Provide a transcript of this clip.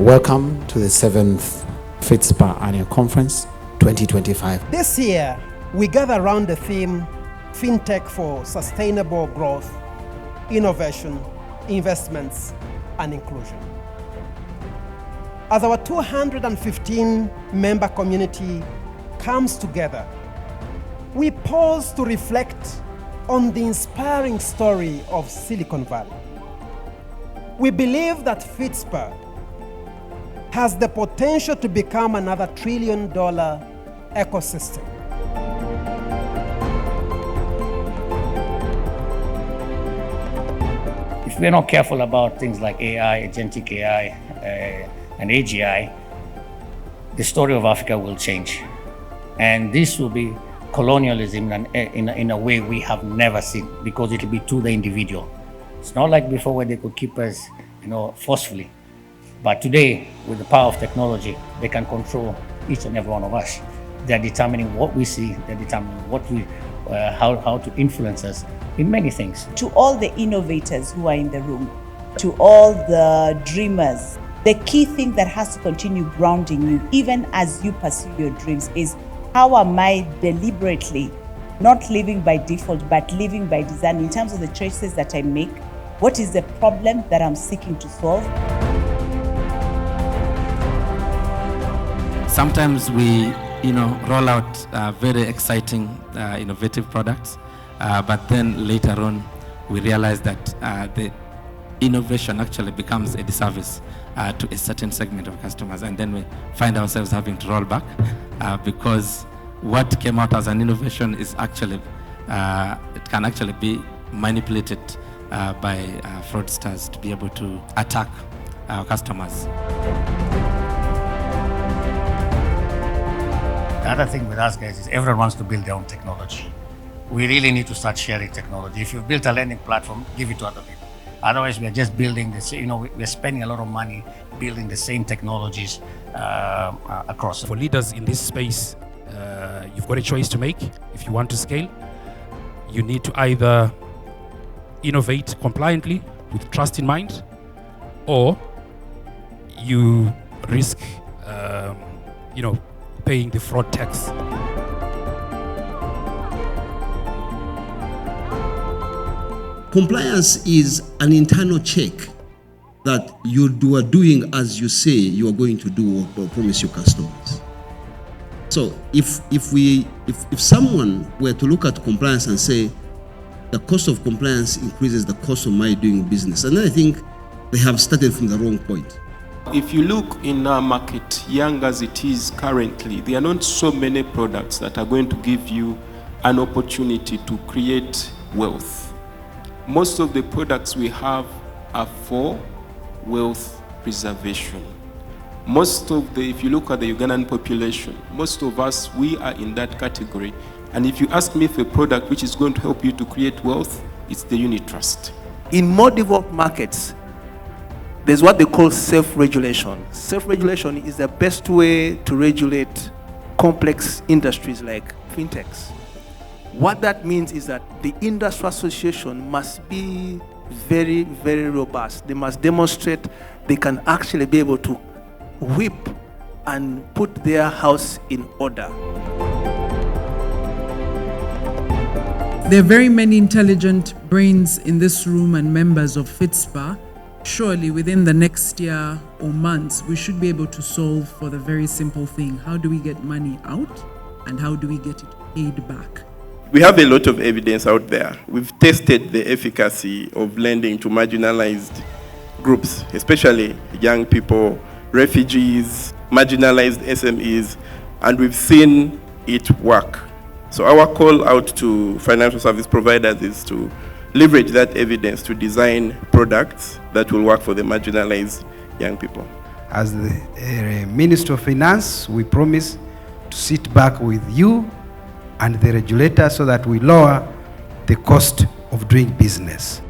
Welcome to the 7th FITSPA Annual Conference 2025. This year, we gather around the theme, Fintech for Sustainable Growth, Innovation, Investments, and Inclusion. As our 215 member community comes together, we pause to reflect on the inspiring story of Silicon Valley. We believe that FITSPA has the potential to become another $1 trillion ecosystem. If we're not careful about things like AI, agentic AI, and AGI, the story of Africa will change. And this will be colonialism in a way we have never seen, because it will be to the individual. It's not like before where they could keep us, forcefully. But today, with the power of technology, they can control each and every one of us. They're determining what we see, they're determining what we, how to influence us in many things. To all the innovators who are in the room, to all the dreamers, the key thing that has to continue grounding you, even as you pursue your dreams, is how am I deliberately not living by default, but living by design in terms of the choices that I make? What is the problem that I'm seeking to solve? Sometimes we, roll out very exciting, innovative products, but then later on, we realize that the innovation actually becomes a disservice to a certain segment of customers, and then we find ourselves having to roll back because what came out as an innovation is actually, it can actually be manipulated by fraudsters to be able to attack our customers. The other thing with us guys is everyone wants to build their own technology. We really need to start sharing technology. If you've built a lending platform, give it to other people. Otherwise, we're just building this, we're spending a lot of money building the same technologies across. For leaders in this space, you've got a choice to make. If you want to scale, you need to either innovate compliantly with trust in mind, or you risk, paying the fraud tax. Compliance is an internal check that you are doing as you say you are going to do or promise your customers. So if someone were to look at compliance and say the cost of compliance increases the cost of my doing business, and I think they have started from the wrong point. If you look in our market, young as it is currently, there are not so many products that are going to give you an opportunity to create wealth. Most of the products we have are for wealth preservation. If you look at the Ugandan population, most of us, we are in that category. And if you ask me if a product which is going to help you to create wealth, it's the unit trust. In more developed markets, there's what they call self-regulation. Self-regulation is the best way to regulate complex industries like fintechs. What that means is that the industry association must be very, very robust. They must demonstrate they can actually be able to whip and put their house in order. There are very many intelligent brains in this room and members of FITSPA. Surely within the next year or months, we should be able to solve for the very simple thing. How do we get money out and how do we get it paid back? We have a lot of evidence out there. We've tested the efficacy of lending to marginalized groups, especially young people, refugees, marginalized SMEs, and we've seen it work. So our call out to financial service providers is to leverage that evidence to design products that will work for the marginalized young people. As the Minister of Finance, we promise to sit back with you and the regulators so that we lower the cost of doing business.